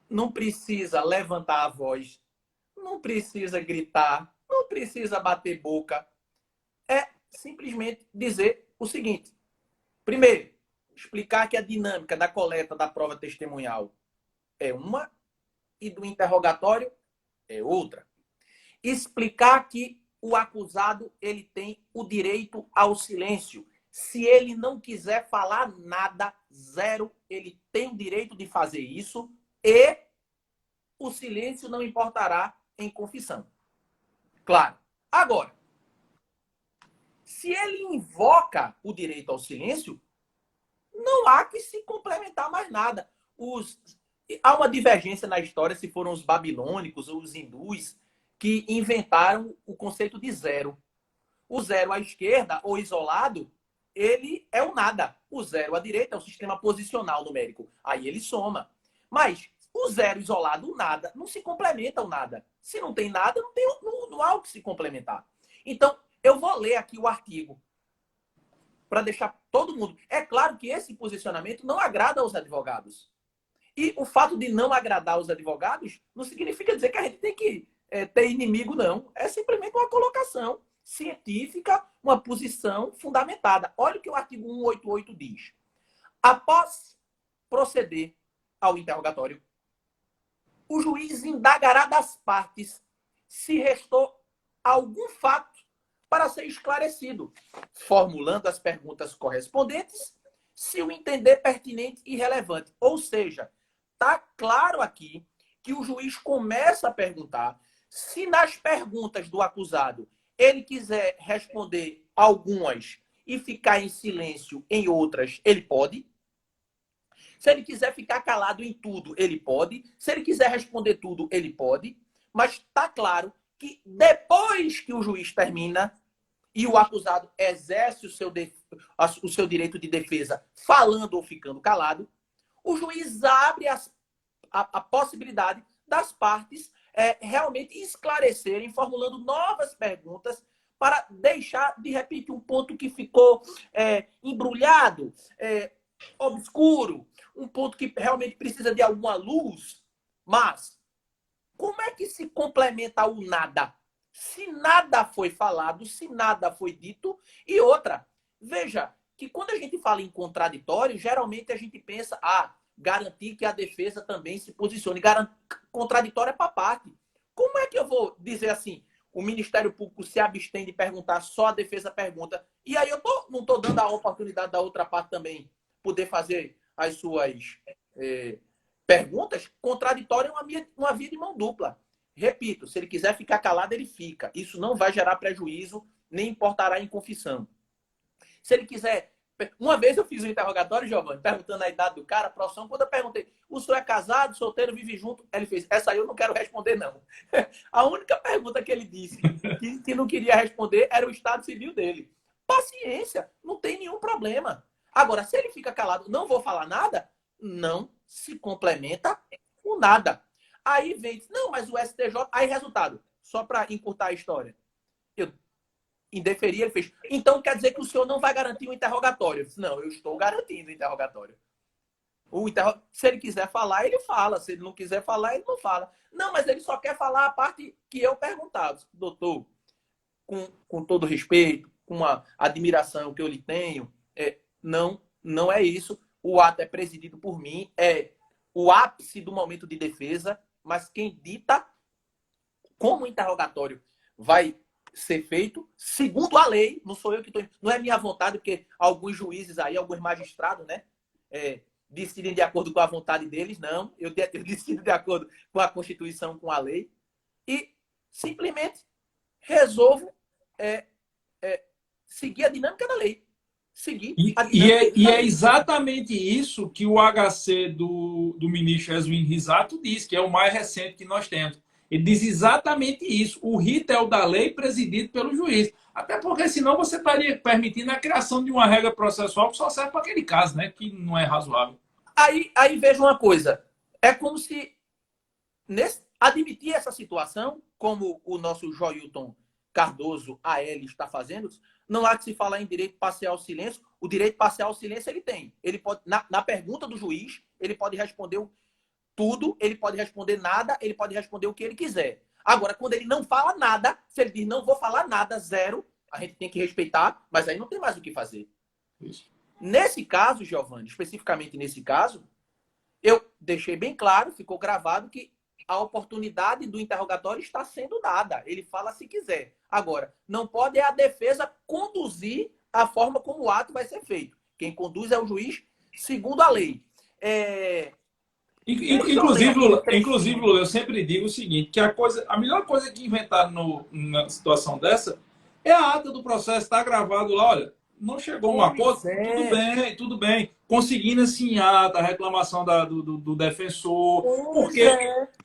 [SPEAKER 2] Não precisa levantar a voz, não precisa gritar, não precisa bater boca. É simplesmente dizer o seguinte. Primeiro, explicar que a dinâmica da coleta da prova testemunhal é uma e do interrogatório é outra. Explicar que o acusado ele tem o direito ao silêncio, Se ele não quiser falar nada, zero, ele tem o direito de fazer isso e o silêncio não importará em confissão. Claro. Agora, se ele invoca o direito ao silêncio, não há que se complementar mais nada. Há uma divergência na história se foram os babilônicos ou os hindus que inventaram o conceito de zero. O zero à esquerda, ou isolado, ele é o nada. O zero à direita é o sistema posicional numérico. Aí ele soma. Mas o zero isolado, o nada, não se complementa ao nada. Se não tem nada, não há o que se complementar. Então, eu vou ler aqui o artigo para deixar todo mundo. É claro que esse posicionamento não agrada aos advogados. E o fato de não agradar aos advogados não significa dizer que a gente tem que ter inimigo, não. É simplesmente uma colocação científica, uma posição fundamentada. Olha o que o artigo 188 diz. Após proceder ao interrogatório, o juiz indagará das partes se restou algum fato para ser esclarecido, formulando as perguntas correspondentes, se o entender pertinente e relevante. Ou seja, está claro aqui que o juiz começa a perguntar se nas perguntas do acusado ele quiser responder algumas e ficar em silêncio em outras, ele pode. Se ele quiser ficar calado em tudo, ele pode. Se ele quiser responder tudo, ele pode. Mas está claro que depois que o juiz termina e o acusado exerce o seu direito de defesa falando ou ficando calado, o juiz abre a possibilidade das partes realmente esclarecerem, formulando novas perguntas para deixar, de repente, um ponto que ficou embrulhado, obscuro, um ponto que realmente precisa de alguma luz. Mas como é que se complementa o nada? Se nada foi falado, se nada foi dito. E outra, veja que quando a gente fala em contraditório, geralmente a gente pensa, garantir que a defesa também se posicione. Contraditório é para parte. Como é que eu vou dizer assim, o Ministério Público se abstém de perguntar, só a defesa pergunta? E aí eu não estou dando a oportunidade da outra parte também poder fazer as suas perguntas. Contraditório é uma via de mão dupla. Repito, se ele quiser ficar calado, ele fica. Isso não vai gerar prejuízo, nem importará em confissão. Se ele quiser... Uma vez eu fiz um interrogatório, Giovanni, perguntando a idade do cara, a profissão. Quando eu perguntei, o senhor é casado, solteiro, vive junto? Ele fez, essa aí eu não quero responder, não. A única pergunta que ele disse que não queria responder era o estado civil dele. Paciência, não tem nenhum problema. Agora, se ele fica calado, não vou falar nada, não se complementa com nada. Aí vem, não, mas o STJ... Aí, resultado, só para encurtar a história. Eu indeferi, ele fez, então quer dizer que o senhor não vai garantir o interrogatório? Eu disse, não, eu estou garantindo o interrogatório. Se ele quiser falar, ele fala. Se ele não quiser falar, ele não fala. Não, mas ele só quer falar a parte que eu perguntava. Doutor, com todo respeito, com a admiração que eu lhe tenho, não é isso. O ato é presidido por mim, é o ápice do momento de defesa, mas quem dita como o interrogatório vai ser feito, segundo a lei, não sou eu que estou... Não é minha vontade, porque alguns juízes aí, alguns magistrados, né, decidem de acordo com a vontade deles. Não, eu decido de acordo com a Constituição, com a lei, e simplesmente resolvo seguir a dinâmica da lei.
[SPEAKER 1] E é exatamente isso que o HC do ministro Eswin Risato diz, que é o mais recente que nós temos. Ele diz exatamente isso. O rito é o da lei presidido pelo juiz. Até porque senão você estaria permitindo a criação de uma regra processual que só serve para aquele caso, né? Que não é razoável.
[SPEAKER 2] Aí veja uma coisa. É como se admitir essa situação, como o nosso Joilton Cardoso AL está fazendo, não há que se falar em direito parcial ao silêncio. O direito parcial ao silêncio ele tem. Ele pode, na pergunta do juiz, ele pode responder tudo, ele pode responder nada, ele pode responder o que ele quiser. Agora, quando ele não fala nada, se ele diz não vou falar nada, zero, a gente tem que respeitar, mas aí não tem mais o que fazer. Isso. Nesse caso, Giovanni, especificamente nesse caso, eu deixei bem claro, ficou gravado que a oportunidade do interrogatório está sendo dada. Ele fala se quiser. Agora, não pode a defesa conduzir a forma como o ato vai ser feito. Quem conduz é o juiz, segundo a lei.
[SPEAKER 1] Inclusive, Lula, eu sempre digo o seguinte, que a melhor coisa que inventaram numa situação dessa é a ata do processo, está gravado lá, olha, não chegou a um acordo, tudo bem. Conseguindo assim ata, a reclamação do defensor, porque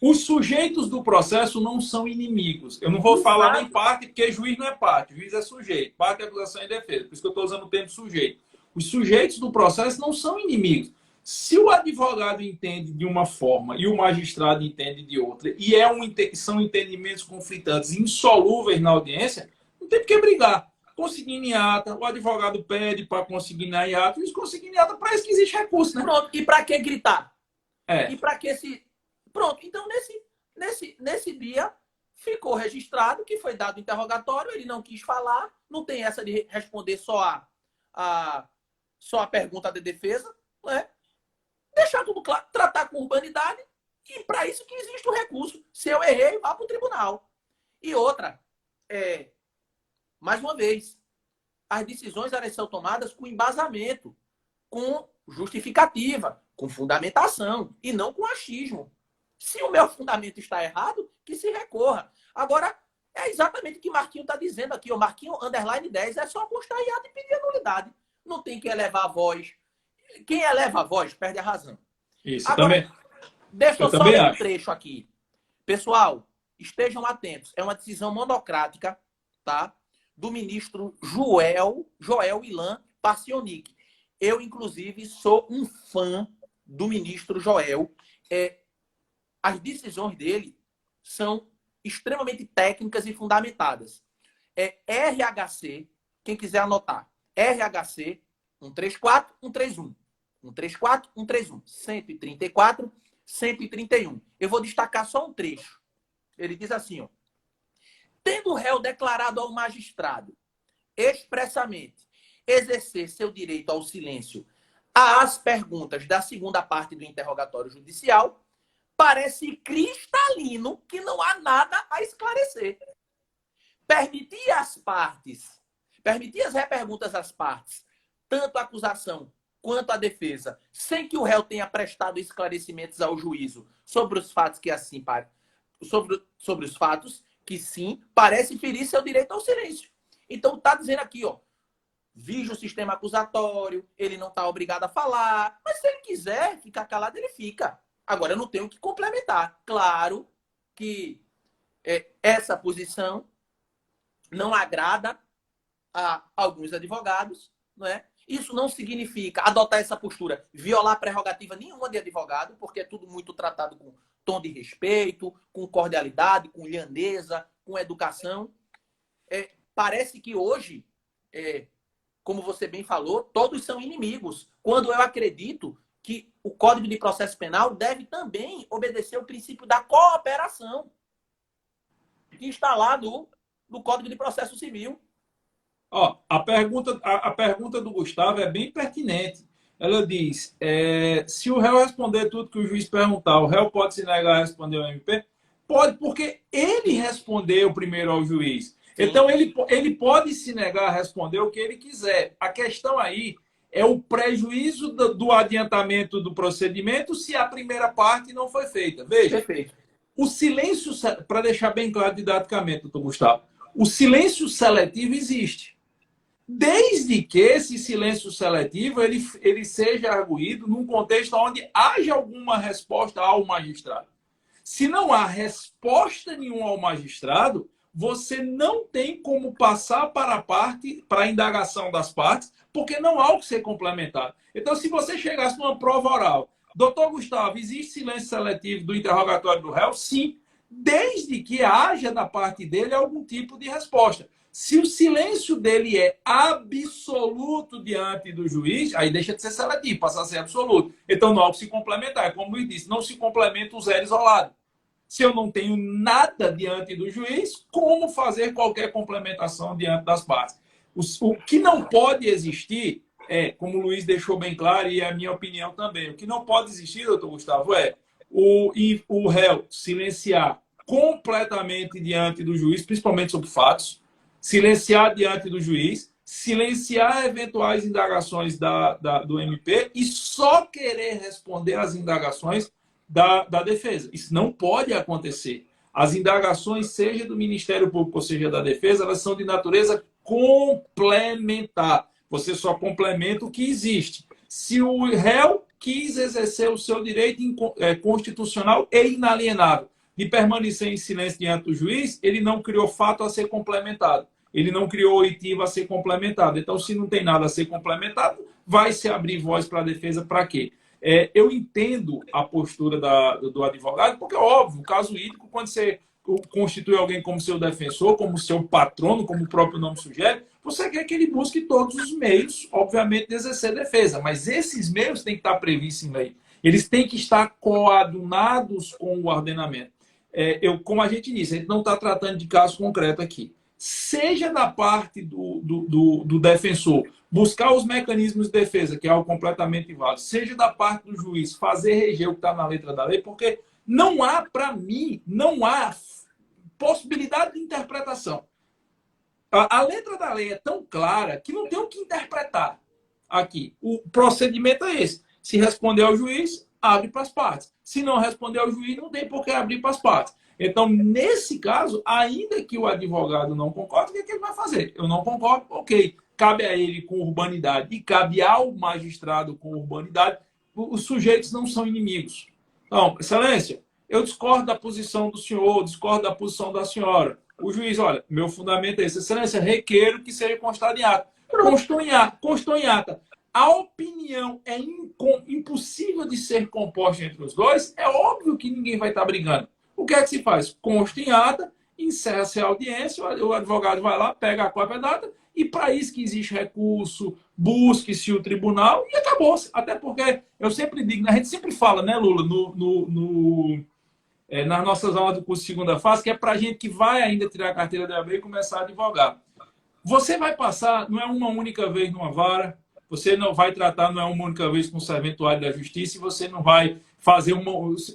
[SPEAKER 1] os sujeitos do processo não são inimigos. Eu não vou falar nem parte, porque juiz não é parte, juiz é sujeito, parte é acusação e defesa, por isso que eu estou usando o termo sujeito. Os sujeitos do processo não são inimigos. Se o advogado entende de uma forma e o magistrado entende de outra, e são entendimentos conflitantes, insolúveis na audiência, não tem por que brigar. Conseguindo em ata, o advogado pede para conseguir em ata, e eles conseguindo em ata, para isso que existe recurso, né?
[SPEAKER 2] Pronto, e para que gritar? E para que esse... Pronto, então nesse dia ficou registrado que foi dado o interrogatório, ele não quis falar, não tem essa de responder só a pergunta da defesa, não é? Deixar tudo claro, tratar com urbanidade, e para isso que existe o recurso. Se eu errei, vá para o tribunal. E outra, mais uma vez, as decisões elas são tomadas com embasamento, com justificativa, com fundamentação, e não com achismo. Se o meu fundamento está errado, que se recorra. Agora, é exatamente o que Marquinho está dizendo aqui. O Marquinho, _10, é só constar em ata e pedir a nulidade. Não tem que elevar a voz. Quem eleva a voz perde a razão.
[SPEAKER 1] Isso,
[SPEAKER 2] agora,
[SPEAKER 1] também.
[SPEAKER 2] Deixa eu só ler um trecho aqui. Pessoal, estejam atentos. É uma decisão monocrática, tá? Do ministro Joel Ilan Parcionic. Eu, inclusive, sou um fã do ministro Joel. As decisões dele são extremamente técnicas e fundamentadas. RHC, quem quiser anotar, RHC 134, 131. 134, 131. 134, 131. Eu vou destacar só um trecho. Ele diz assim, ó. Tendo o réu declarado ao magistrado expressamente exercer seu direito ao silêncio às perguntas da segunda parte do interrogatório judicial, parece cristalino que não há nada a esclarecer. Permitir as reperguntas às partes, tanto a acusação quanto a defesa, sem que o réu tenha prestado esclarecimentos ao juízo sobre os fatos que assim sobre os fatos que sim parece ferir seu direito ao silêncio. Então está dizendo aqui, ó, vige o sistema acusatório, ele não está obrigado a falar, mas se ele quiser ficar calado, ele fica. Agora eu não tenho que complementar. Claro que essa posição não agrada a alguns advogados, não é? Isso não significa adotar essa postura, violar prerrogativa nenhuma de advogado, porque é tudo muito tratado com tom de respeito, com cordialidade, com lhandeza, com educação. Parece que hoje, como você bem falou, todos são inimigos, quando eu acredito que o Código de Processo Penal deve também obedecer o princípio da cooperação, que está lá no Código de Processo Civil.
[SPEAKER 1] Ó, a pergunta do Gustavo é bem pertinente. Ela diz, se o réu responder tudo que o juiz perguntar, o réu pode se negar a responder ao MP? Pode, porque ele respondeu primeiro ao juiz. Sim. Então, ele pode se negar a responder o que ele quiser. A questão aí é o prejuízo do adiantamento do procedimento se a primeira parte não foi feita. Veja,
[SPEAKER 2] perfeito.
[SPEAKER 1] O silêncio, para deixar bem claro didaticamente, doutor Gustavo, o silêncio seletivo existe. Desde que esse silêncio seletivo ele seja arguído num contexto onde haja alguma resposta ao magistrado. Se não há resposta nenhuma ao magistrado, você não tem como passar para a indagação das partes, porque não há o que ser complementado. Então, se você chegasse numa prova oral, doutor Gustavo, existe silêncio seletivo do interrogatório do réu? Sim, desde que haja da parte dele algum tipo de resposta. Se o silêncio dele é absoluto diante do juiz, aí deixa de ser seletivo, passa a ser absoluto. Então não há o que se complementar. É como eu disse, não se complementa o zero isolado. Se eu não tenho nada diante do juiz, como fazer qualquer complementação diante das partes? O que não pode existir como o Luiz deixou bem claro, e é a minha opinião também, o que não pode existir, doutor Gustavo, o réu silenciar completamente diante do juiz, principalmente sobre fatos, silenciar diante do juiz, silenciar eventuais indagações do MP e só querer responder às indagações da defesa. Isso não pode acontecer. As indagações, seja do Ministério Público ou seja da defesa, elas são de natureza complementar. Você só complementa o que existe. Se o réu quis exercer o seu direito constitucional e inalienável de permanecer em silêncio diante do juiz, ele não criou fato a ser complementado. Ele não criou oitiva a ser complementado. Então, se não tem nada a ser complementado, vai se abrir voz para a defesa para quê? Eu entendo a postura do advogado, porque é óbvio, o caso ídrico, quando você constitui alguém como seu defensor, como seu patrono, como o próprio nome sugere, você quer que ele busque todos os meios, obviamente, de exercer defesa. Mas esses meios têm que estar previstos em lei. Eles têm que estar coadunados com o ordenamento. Como a gente disse, a gente não está tratando de caso concreto aqui. Seja da parte do defensor buscar os mecanismos de defesa, que é algo completamente válido, seja da parte do juiz fazer reger o que está na letra da lei, porque não há, para mim, não há possibilidade de interpretação. A letra da lei é tão clara que não tem o que interpretar aqui. O procedimento é esse. Se responder ao juiz, abre para as partes. Se não responder ao juiz, não tem por que abrir para as partes. Então, nesse caso, ainda que o advogado não concorde, o que, é que ele vai fazer? Eu não concordo, ok. Cabe a ele com urbanidade e cabe ao magistrado com urbanidade. Os sujeitos não são inimigos. Então, excelência, eu discordo da posição do senhor, discordo da posição da senhora. O juiz, olha, meu fundamento é esse. Excelência, requeiro que seja constado em ata. Constou em ata. A opinião é impossível de ser composta entre os dois. É óbvio que ninguém vai estar brigando. O que é que se faz? Consta em ata, encerra-se a audiência, o advogado vai lá, pega a cópia da ata, e para isso que existe recurso, busque-se o tribunal e acabou-se. Até porque, eu sempre digo, a gente sempre fala, né, Lula, nas nossas aulas do curso de segunda fase, que é para a gente que vai ainda tirar a carteira de AB e começar a advogar. Você vai passar, não é uma única vez numa vara, você não vai tratar, não é uma única vez com o serventuário da justiça, e você não vai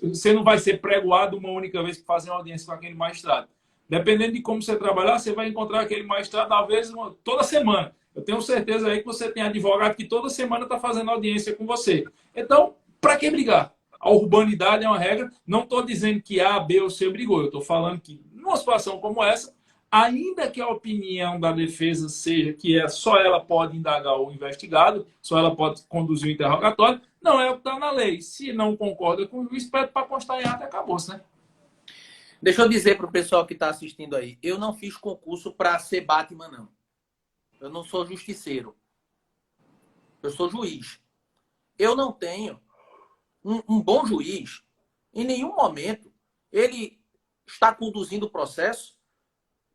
[SPEAKER 1] você não vai ser pregoado uma única vez para fazer uma audiência com aquele magistrado. Dependendo de como você trabalhar, você vai encontrar aquele magistrado, talvez, toda semana. Eu tenho certeza aí que você tem advogado que toda semana está fazendo audiência com você. Então, para que brigar? A urbanidade é uma regra. Não estou dizendo que A, B ou C brigou. Eu estou falando que, numa situação como essa, ainda que a opinião da defesa seja que só ela pode indagar o investigado, só ela pode conduzir o interrogatório, não é o que está na lei. Se não concorda com o juiz, pede para constar em ata e acabou-se, né?
[SPEAKER 2] Deixa eu dizer para o pessoal que está assistindo aí, eu não fiz concurso para ser Batman, não. Eu não sou justiceiro. Eu sou juiz. Eu não tenho um bom juiz. Em nenhum momento ele está conduzindo o processo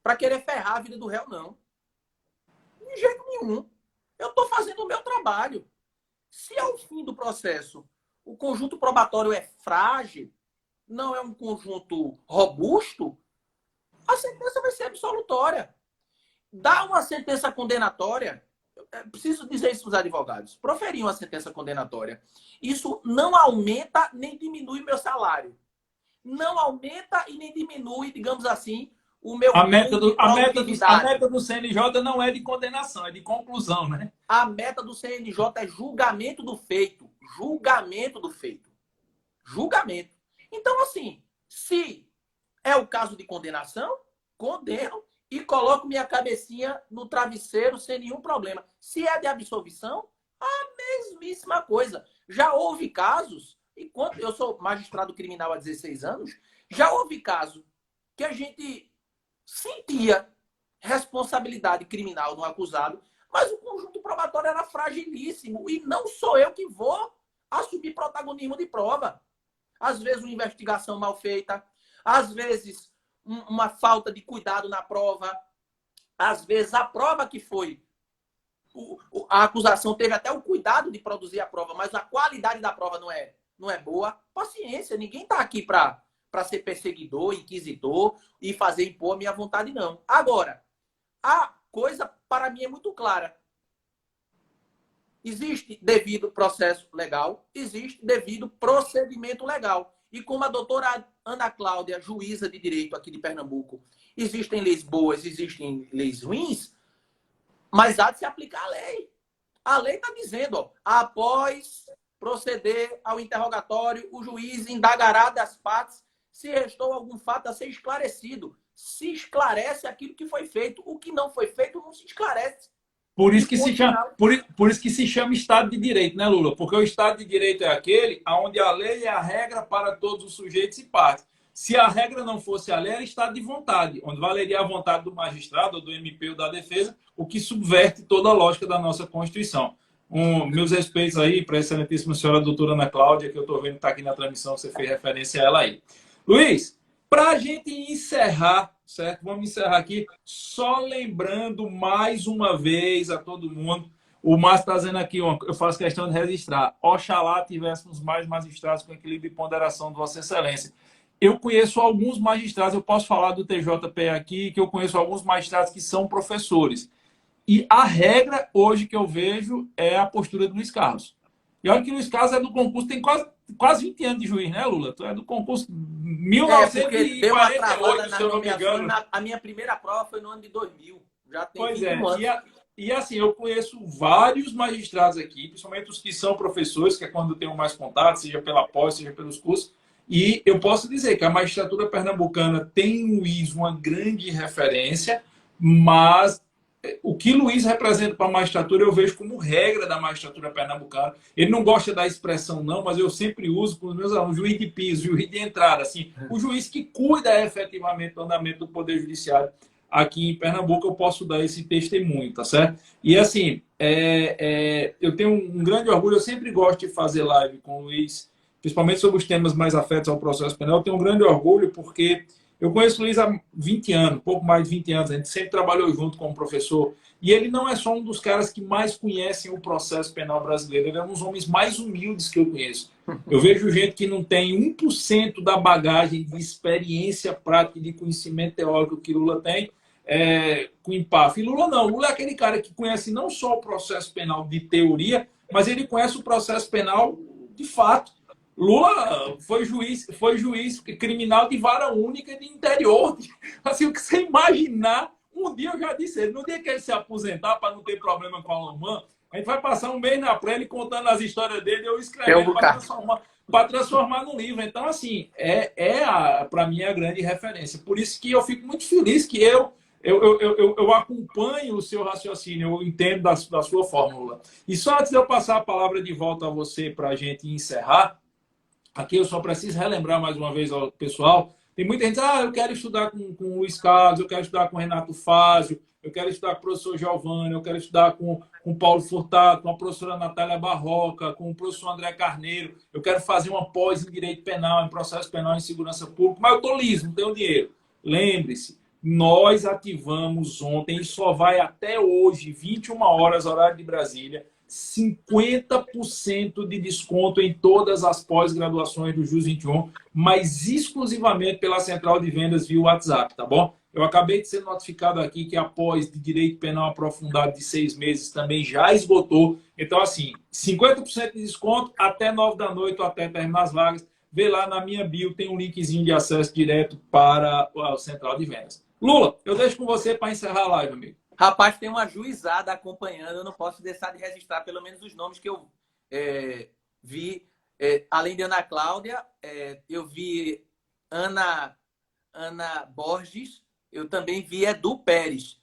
[SPEAKER 2] para querer ferrar a vida do réu, não. De jeito nenhum. Eu estou fazendo o meu trabalho. Se ao fim do processo o conjunto probatório é frágil, não é um conjunto robusto, a sentença vai ser absolutória. Dá uma sentença condenatória, preciso dizer isso para os advogados, proferir uma sentença condenatória. Isso não aumenta nem diminui meu salário. Não aumenta e nem diminui, digamos assim, o meu...
[SPEAKER 1] A meta do CNJ não é de condenação, é de conclusão, né?
[SPEAKER 2] A meta do CNJ é julgamento do feito. Julgamento do feito. Julgamento. Então, assim, se é o caso de condenação, condeno e coloco minha cabecinha no travesseiro sem nenhum problema. Se é de absolvição, a mesmíssima coisa. Já houve casos, enquanto eu sou magistrado criminal há 16 anos, já houve caso que a gente sentia responsabilidade criminal no acusado, mas o conjunto probatório era fragilíssimo e não sou eu que vou assumir protagonismo de prova. Às vezes uma investigação mal feita, às vezes uma falta de cuidado na prova, às vezes a prova que foi, a acusação teve até o cuidado de produzir a prova, mas a qualidade da prova não é boa. Paciência, ninguém está aqui para ser perseguidor, inquisidor e fazer impor a minha vontade, não. Agora, a coisa para mim é muito clara. Existe devido processo legal, existe devido procedimento legal. E como a doutora Ana Cláudia, juíza de direito aqui de Pernambuco, existem leis boas, existem leis ruins, Mas há de se aplicar a lei. A lei está dizendo, ó, após proceder ao interrogatório, o juiz indagará das partes se restou algum fato a ser esclarecido. Se esclarece aquilo que foi feito. O que não foi feito não se esclarece.
[SPEAKER 1] Por isso que se chama, por isso que se chama Estado de Direito, né, Lula? Porque o Estado de Direito é aquele onde a lei é a regra para todos os sujeitos e partes. Se a regra não fosse a lei, era Estado de vontade, onde valeria a vontade do magistrado, ou do MP ou da defesa, o que subverte toda a lógica da nossa Constituição. Meus respeitos aí para a excelentíssima senhora doutora Ana Cláudia, que eu estou vendo que está aqui na transmissão, você fez referência a ela aí. Luiz, para a gente encerrar, certo? Vamos encerrar aqui, só lembrando mais uma vez a todo mundo, o Márcio está dizendo aqui, eu faço questão de registrar, oxalá tivéssemos mais magistrados com equilíbrio e ponderação de Vossa Excelência. Eu conheço alguns magistrados, eu posso falar do TJP aqui, que eu conheço alguns magistrados que são professores. E a regra hoje que eu vejo é a postura do Luiz Carlos. E olha que o Luiz Carlos é do concurso, tem quase 20 anos de juiz, né, Lula? Tu é do concurso 1948,
[SPEAKER 2] deu uma travada
[SPEAKER 1] se eu não me engano.
[SPEAKER 2] A minha primeira prova foi no ano de 2000. Já tem
[SPEAKER 1] Pois é.
[SPEAKER 2] anos.
[SPEAKER 1] E assim, eu conheço vários magistrados aqui, principalmente os que são professores, que é quando eu tenho mais contato, seja pela pós, seja pelos cursos. E eu posso dizer que a magistratura pernambucana tem em Luiz uma grande referência, mas o que Luiz representa para a magistratura eu vejo como regra da magistratura pernambucana. Ele não gosta da expressão não, mas eu sempre uso com os meus alunos, juiz de piso, juiz de entrada, assim, o juiz que cuida efetivamente do andamento do Poder Judiciário aqui em Pernambuco, eu posso dar esse testemunho, tá certo? E assim, eu tenho um grande orgulho, eu sempre gosto de fazer live com o Luiz, principalmente sobre os temas mais afetos ao processo penal. Eu tenho um grande orgulho porque eu conheço o Luiz há 20 anos, pouco mais de 20 anos. A gente sempre trabalhou junto como professor. E ele não é só um dos caras que mais conhecem o processo penal brasileiro. Ele é um dos homens mais humildes que eu conheço. Eu vejo gente que não tem 1% da bagagem de experiência prática e de conhecimento teórico que Lula tem com empáfia. E Lula não. Lula é aquele cara que conhece não só o processo penal de teoria, mas ele conhece o processo penal de fato. Lula foi juiz criminal de vara única de interior. Assim, o que você imaginar, um dia eu já disse ele, no dia que ele se aposentar para não ter problema com a Lomã, a gente vai passar um mês na pré ele contando as histórias dele, eu escrevendo para transformar num livro. Então, assim, para mim a grande referência. Por isso que eu fico muito feliz que eu acompanho o seu raciocínio, eu entendo da sua fórmula. E só antes de eu passar a palavra de volta a você para a gente encerrar, aqui eu só preciso relembrar mais uma vez ao pessoal. Tem muita gente que diz, eu quero estudar com o Luiz Carlos, eu quero estudar com o Renato Fázio, eu quero estudar com o professor Giovanni, eu quero estudar com o Paulo Furtado, com a professora Natália Barroca, com o professor André Carneiro, eu quero fazer uma pós em Direito Penal, em Processo Penal em Segurança Pública, mas eu estou liso, não tenho dinheiro. Lembre-se, nós ativamos ontem e só vai até hoje, 21 horas, horário de Brasília, 50% de desconto em todas as pós-graduações do JUS 21, mas exclusivamente pela central de vendas via WhatsApp, tá bom? Eu acabei de ser notificado aqui que a pós de Direito Penal Aprofundado de 6 meses também já esgotou. Então, assim, 50% de desconto até 9 da noite ou até terminar as vagas. Vê lá na minha bio, tem um linkzinho de acesso direto para a central de vendas. Lula, eu deixo com você para encerrar a live, amigo.
[SPEAKER 2] Rapaz, tem uma juizada acompanhando, eu não posso deixar de registrar pelo menos os nomes que eu vi. Além de Ana Cláudia, eu vi Ana Borges, eu também vi Edu Pérez.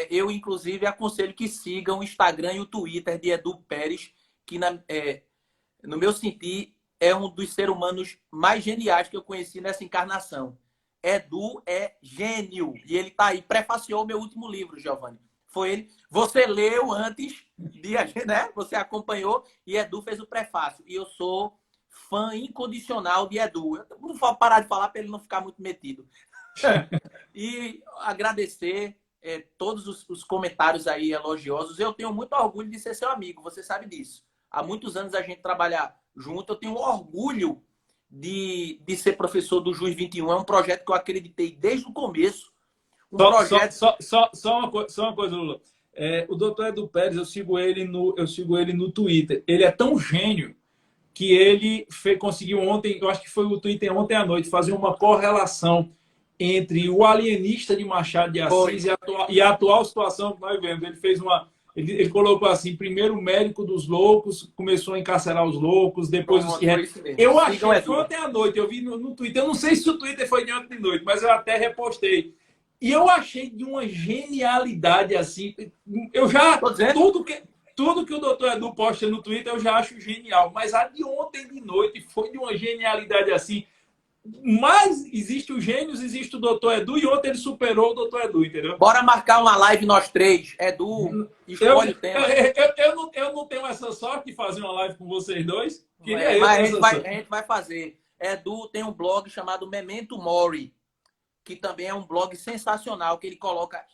[SPEAKER 2] Eu, inclusive, aconselho que sigam o Instagram e o Twitter de Edu Pérez, que, no meu sentir, é um dos seres humanos mais geniais que eu conheci nessa encarnação. Edu é gênio. E ele tá aí, prefaciou o meu último livro, Giovanni. Foi ele. Você leu antes, né? Você acompanhou e Edu fez o prefácio. E eu sou fã incondicional de Edu. Eu não vou parar de falar para ele não ficar muito metido. E agradecer todos os comentários aí elogiosos. Eu tenho muito orgulho de ser seu amigo, você sabe disso. Há muitos anos a gente trabalha junto. Eu tenho orgulho de ser professor do JUS 21. É um projeto que eu acreditei desde o começo.
[SPEAKER 1] Só uma coisa, Lula. O doutor Edu Pérez, eu sigo ele no Twitter. Ele é tão gênio que ele conseguiu ontem, eu acho que foi o Twitter ontem à noite, fazer uma correlação entre o alienista de Machado de Assis e a atual situação que nós vemos. Ele fez uma. Ele colocou assim: primeiro o médico dos loucos, começou a encarcerar os loucos, depois os que. Eu achei, foi ontem à noite, eu vi no Twitter. Eu não sei se o Twitter foi de ontem de noite, mas eu até repostei. E eu achei de uma genialidade assim. Eu já. Tudo que o doutor Edu posta no Twitter eu já acho genial. Mas a de ontem de noite foi de uma genialidade assim. Mas existe o Gênios, existe o doutor Edu, e ontem ele superou o doutor Edu, entendeu?
[SPEAKER 2] Bora marcar uma live nós três. Edu, escolhe o tema.
[SPEAKER 1] Eu não tenho essa sorte de fazer uma live com vocês dois.
[SPEAKER 2] Mas a gente vai fazer. Edu tem um blog chamado Memento Mori, que também é um blog sensacional, que ele coloca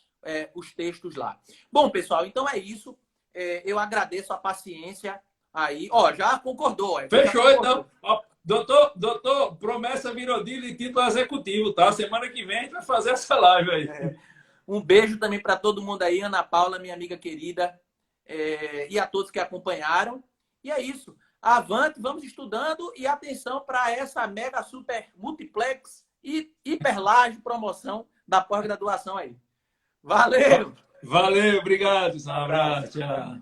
[SPEAKER 2] os textos lá. Bom, pessoal, então é isso. Eu agradeço a paciência aí. Ó, já concordou.
[SPEAKER 1] Fechou, já concordou. Então. Doutor, promessa virou de título executivo, tá? Semana que vem a gente vai fazer essa live aí.
[SPEAKER 2] Um beijo também para todo mundo aí, Ana Paula, minha amiga querida, e a todos que acompanharam. E é isso. Avante, vamos estudando e atenção para essa mega super multiplex e hiper large promoção da pós-graduação aí. Valeu!
[SPEAKER 1] Valeu, obrigado. Um abraço, tchau.